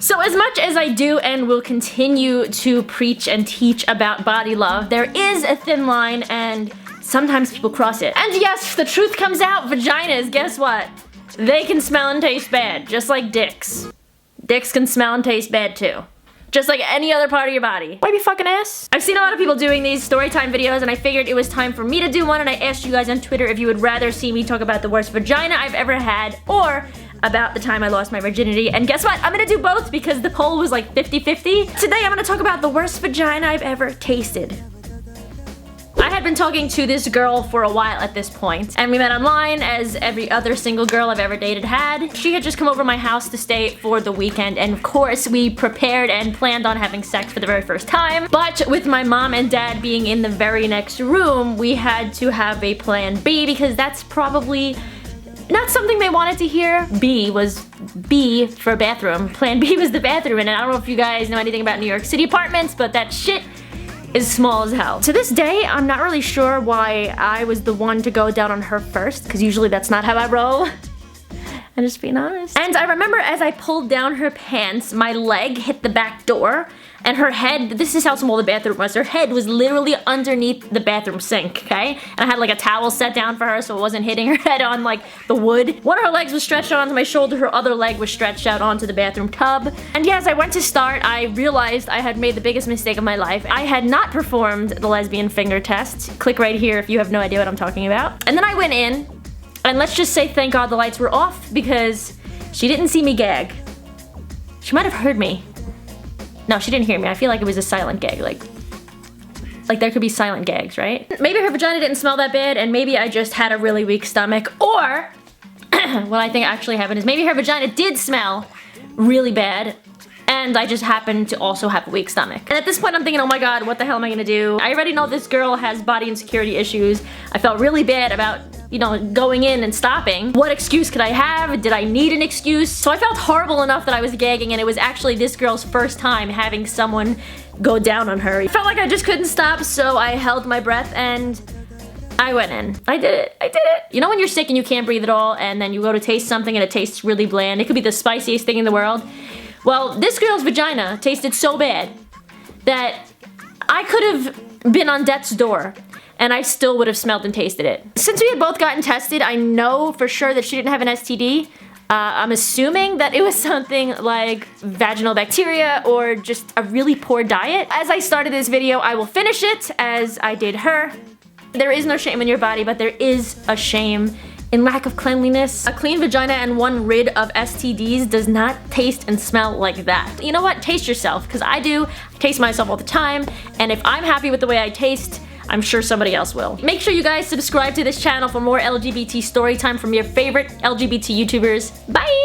So as much as I do and will continue to preach and teach about body love, there is a thin line and sometimes people cross it. And yes, the truth comes out, vaginas, guess what? They can smell and taste bad, just like dicks. Dicks can smell and taste bad too. Just like any other part of your body. Wipe your fucking ass. I've seen a lot of people doing these storytime videos and I figured it was time for me to do one, and I asked you guys on Twitter if you would rather see me talk about the worst vagina I've ever had or about the time I lost my virginity. And guess what? I'm gonna do both because the poll was like 50-50. Today I'm gonna talk about the worst vagina I've ever tasted. I had been talking to this girl for a while at this point, and we met online as every other single girl I've ever dated had. She had just come over to my house to stay for the weekend, and of course we prepared and planned on having sex for the very first time. But with my mom and dad being in the very next room, we had to have a plan B because that's probably not something they wanted to hear. B was B for bathroom. Plan B was the bathroom, and I don't know if you guys know anything about New York City apartments, but that shit is small as hell. To this day, I'm not really sure why I was the one to go down on her first, because usually that's not how I roll. I'm just being honest. And I remember as I pulled down her pants, my leg hit the back door, and her head, this is how small the bathroom was, her head was literally underneath the bathroom sink, okay? And I had like a towel set down for her so it wasn't hitting her head on like the wood. One of her legs was stretched onto my shoulder, her other leg was stretched out onto the bathroom tub. And yeah, as I went to start, I realized I had made the biggest mistake of my life. I had not performed the lesbian finger test. Click right here if you have no idea what I'm talking about. And then I went in, and let's just say thank God the lights were off because she didn't see me gag. She might have heard me. No, she didn't hear me. I feel like it was a silent gag, like there could be silent gags, right? Maybe her vagina didn't smell that bad, and maybe I just had a really weak stomach, or what I think actually happened is maybe her vagina did smell really bad, and I just happened to also have a weak stomach. And at this point I'm thinking, oh my god, what the hell am I gonna do? I already know this girl has body insecurity issues. I felt really bad about, you know, going in and stopping. What excuse could I have? Did I need an excuse? So I felt horrible enough that I was gagging, and it was actually this girl's first time having someone go down on her. I felt like I just couldn't stop, so I held my breath and I went in. I did it. I did it. You know when you're sick and you can't breathe at all, and then you go to taste something and it tastes really bland? It could be the spiciest thing in the world. Well, this girl's vagina tasted so bad that I could have been on death's door and I still would have smelled and tasted it. Since we had both gotten tested, I know for sure that she didn't have an STD. I'm assuming that it was something like vaginal bacteria or just a really poor diet. As I started this video, I will finish it as I did her. There is no shame in your body, but there is a shame in lack of cleanliness. A clean vagina and one rid of STDs does not taste and smell like that. You know what? Taste yourself, because I do. I taste myself all the time, and if I'm happy with the way I taste, I'm sure somebody else will. Make sure you guys subscribe to this channel for more LGBT story time from your favorite LGBT YouTubers. Bye!